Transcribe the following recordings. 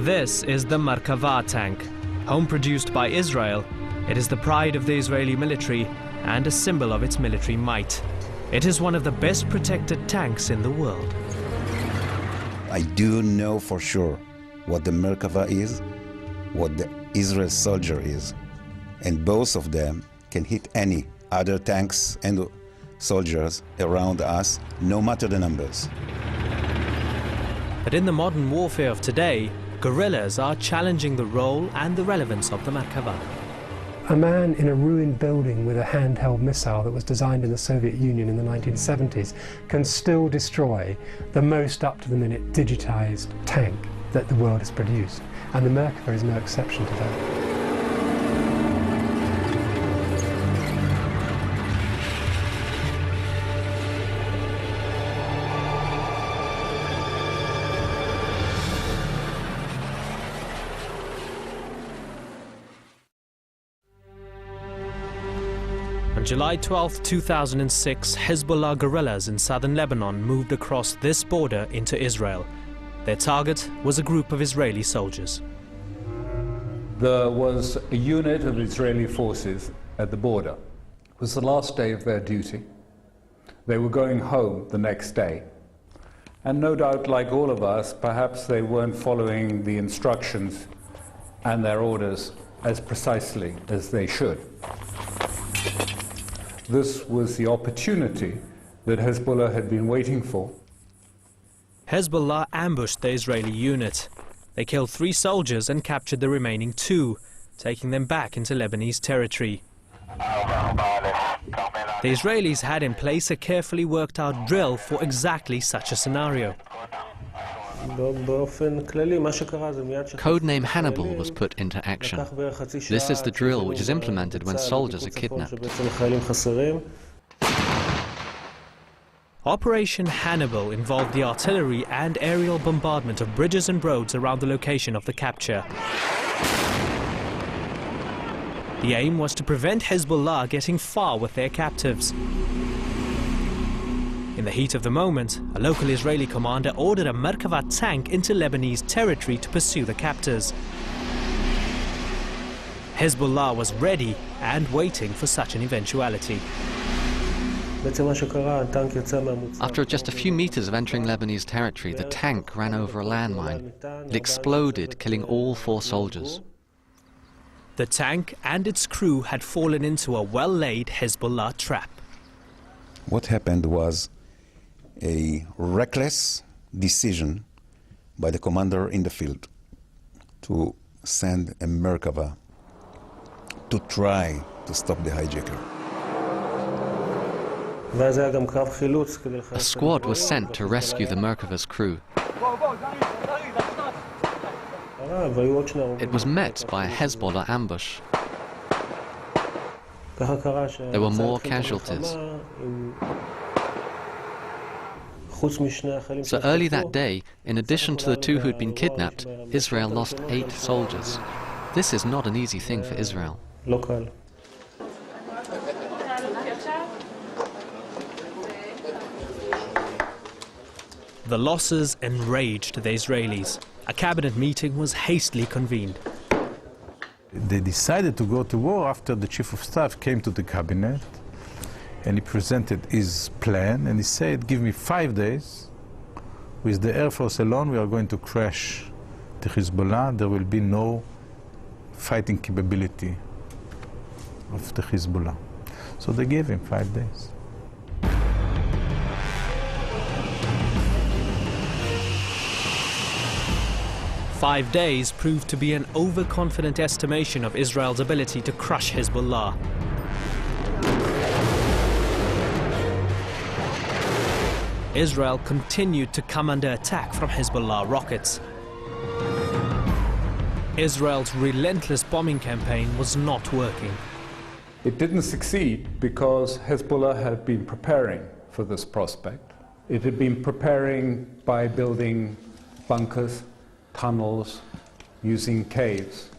This is the Merkava tank. Home produced by Israel, it is the pride of the Israeli military and a symbol of its military might. It is one of the best protected tanks in the world. I do know for sure what the Merkava is, what the Israel soldier is. And both of them can hit any other tanks and soldiers around us, no matter the numbers. But in the modern warfare of today, guerrillas are challenging the role and the relevance of the Merkava. A man in a ruined building with a handheld missile that was designed in the Soviet Union in the 1970s can still destroy the most up-to-the-minute digitized tank that the world has produced. And the Merkava is no exception to that. On July 12, 2006, Hezbollah guerrillas in southern Lebanon moved across this border into Israel. Their target was a group of Israeli soldiers. There was a unit of Israeli forces at the border. It was the last day of their duty. They were going home the next day. And no doubt, like all of us, perhaps they weren't following the instructions and their orders as precisely as they should. This was the opportunity that Hezbollah had been waiting for. Hezbollah ambushed the Israeli unit. They killed 3 soldiers and captured the remaining 2, taking them back into Lebanese territory. The Israelis had in place a carefully worked out drill for exactly such a scenario. Codename Hannibal was put into action. This is the drill which is implemented when soldiers are kidnapped. Operation Hannibal involved the artillery and aerial bombardment of bridges and roads around the location of the capture. The aim was to prevent Hezbollah getting far with their captives. In the heat of the moment, a local Israeli commander ordered a Merkava tank into Lebanese territory to pursue the captors. Hezbollah was ready and waiting for such an eventuality. After just a few meters of entering Lebanese territory, the tank ran over a landmine. It exploded, killing all 4 soldiers. The tank and its crew had fallen into a well-laid Hezbollah trap. What happened was a reckless decision by the commander in the field to send a Merkava to try to stop the hijacker. A squad was sent to rescue the Merkava's crew. It was met by a Hezbollah ambush. There were more casualties. So early that day, in addition to the 2 who'd been kidnapped, Israel lost 8 soldiers. This is not an easy thing for Israel. The losses enraged the Israelis. A cabinet meeting was hastily convened. They decided to go to war after the chief of staff came to the cabinet and he presented his plan and he said, give me 5 days. With the Air Force alone, we are going to crash the Hezbollah. There will be no fighting capability of the Hezbollah. So they gave him 5 days. "5 days proved to be an overconfident estimation of Israel's ability to crush Hezbollah. Israel continued to come under attack from Hezbollah rockets. Israel's relentless bombing campaign was not working. It didn't succeed because Hezbollah had been preparing for this prospect. It had been preparing by building bunkers, tunnels, using caves.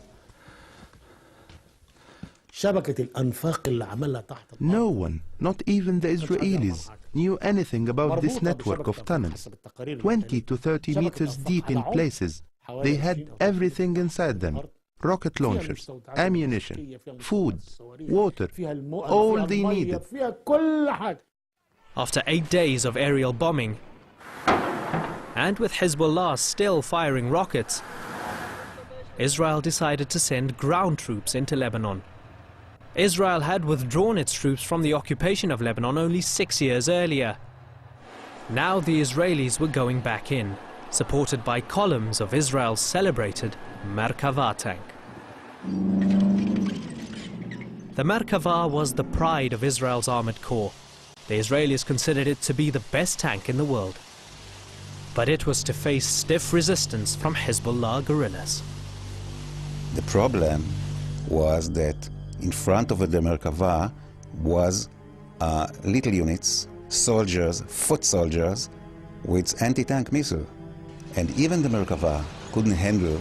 No one, not even the Israelis, knew anything about this network of tunnels, 20 to 30 meters deep in places, They had everything inside them: rocket launchers, ammunition, food, water, all they needed. After 8 days of aerial bombing, and with Hezbollah still firing rockets, Israel decided to send ground troops into Lebanon. Israel had withdrawn its troops from the occupation of Lebanon only 6 years earlier. Now the Israelis were going back in, supported by columns of Israel's celebrated Merkava tank. The Merkava was the pride of Israel's armored corps. The Israelis considered it to be the best tank in the world. But it was to face stiff resistance from Hezbollah guerrillas. The problem was that in front of the Merkava was little units, soldiers, foot soldiers, with anti-tank missile. And even the Merkava couldn't handle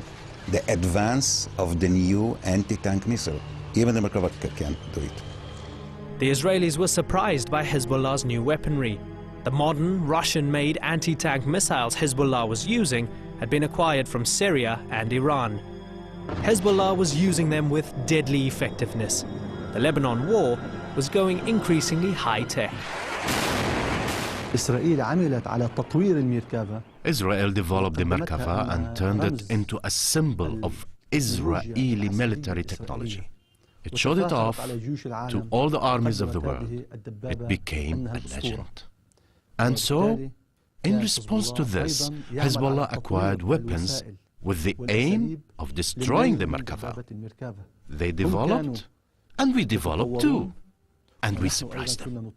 the advance of the new anti-tank missile. Even the Merkava can't do it. The Israelis were surprised by Hezbollah's new weaponry. The modern Russian-made anti-tank missiles Hezbollah was using had been acquired from Syria and Iran. Hezbollah was using them with deadly effectiveness. The Lebanon war was going increasingly high-tech. Israel developed the Merkava and turned it into a symbol of Israeli military technology. It showed it off to all the armies of the world. It became a legend. And so, in response to this, Hezbollah acquired weapons with the aim of destroying the Merkava. They developed, and we developed too, and we surprised them.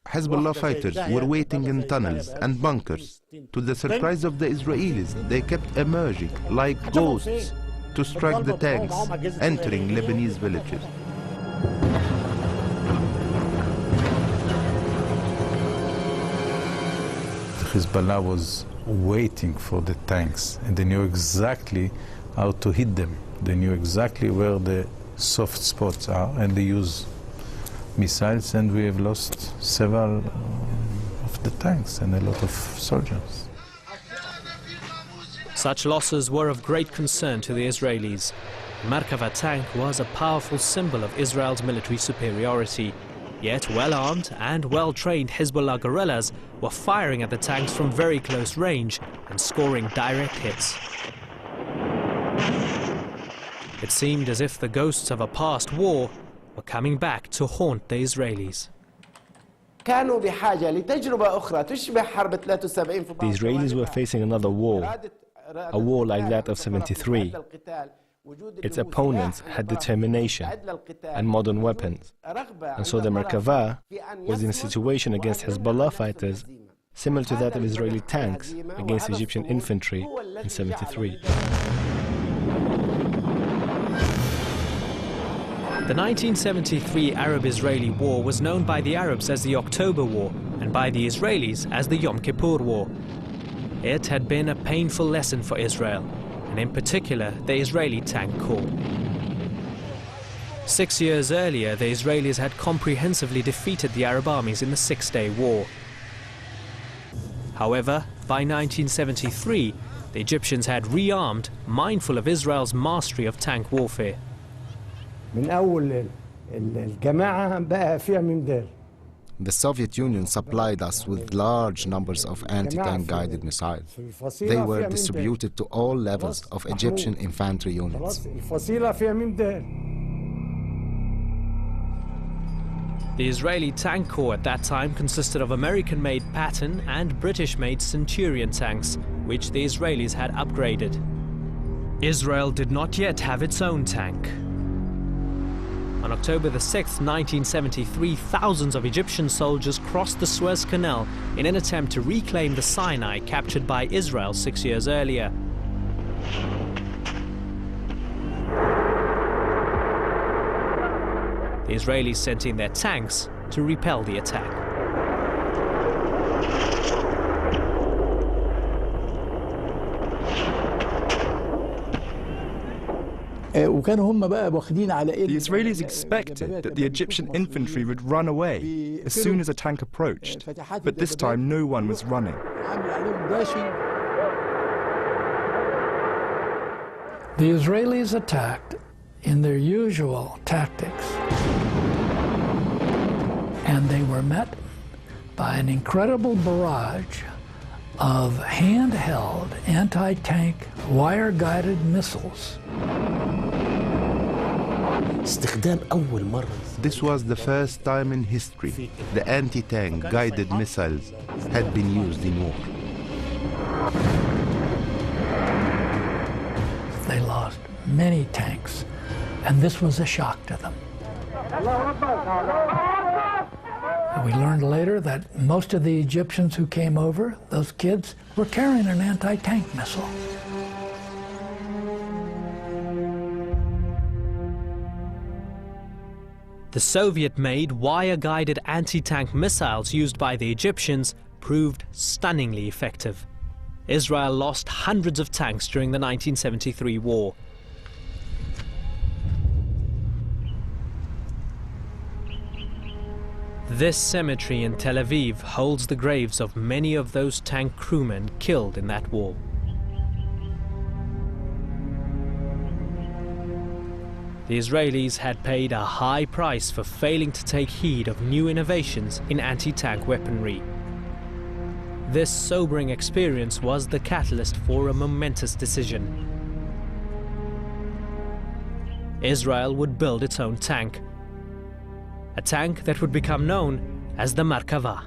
Hezbollah fighters were waiting in tunnels and bunkers. To the surprise of the Israelis, they kept emerging like ghosts to strike the tanks entering Lebanese villages. Hezbollah was waiting for the tanks, and they knew exactly how to hit them. They knew exactly where the soft spots are, and they use missiles, and we have lost several of the tanks and a lot of soldiers. Such losses were of great concern to the Israelis. Merkava tank was a powerful symbol of Israel's military superiority. Yet well-armed and well-trained Hezbollah guerrillas were firing at the tanks from very close range and scoring direct hits. It seemed as if the ghosts of a past war were coming back to haunt the Israelis. The Israelis were facing another war, a war like that of '73. Its opponents had determination and modern weapons, and so the Merkava was in a situation against Hezbollah fighters similar to that of Israeli tanks against Egyptian infantry in '73. The 1973 Arab-Israeli War was known by the Arabs as the October War and by the Israelis as the Yom Kippur War. It had been a painful lesson for Israel, and in particular the Israeli tank corps. 6 years earlier, the Israelis had comprehensively defeated the Arab armies in the Six-Day War. However, by 1973, the Egyptians had rearmed, mindful of Israel's mastery of tank warfare. The Soviet Union supplied us with large numbers of anti-tank guided missiles. They were distributed to all levels of Egyptian infantry units. The Israeli tank corps at that time consisted of American-made Patton and British-made Centurion tanks, which the Israelis had upgraded. Israel did not yet have its own tank. On October the 6th, 1973, thousands of Egyptian soldiers crossed the Suez Canal in an attempt to reclaim the Sinai captured by Israel 6 years earlier. The Israelis sent in their tanks to repel the attack. The Israelis expected that the Egyptian infantry would run away as soon as a tank approached, but this time no one was running. The Israelis attacked in their usual tactics, and they were met by an incredible barrage of handheld anti-tank wire-guided missiles. This was the first time in history the anti-tank guided missiles had been used in war. They lost many tanks, and this was a shock to them. We learned later that most of the Egyptians who came over, those kids, were carrying an anti-tank missile. The Soviet-made wire-guided anti-tank missiles used by the Egyptians proved stunningly effective. Israel lost hundreds of tanks during the 1973 war. This cemetery in Tel Aviv holds the graves of many of those tank crewmen killed in that war. The Israelis had paid a high price for failing to take heed of new innovations in anti-tank weaponry. This sobering experience was the catalyst for a momentous decision. Israel would build its own tank, a tank that would become known as the Merkava.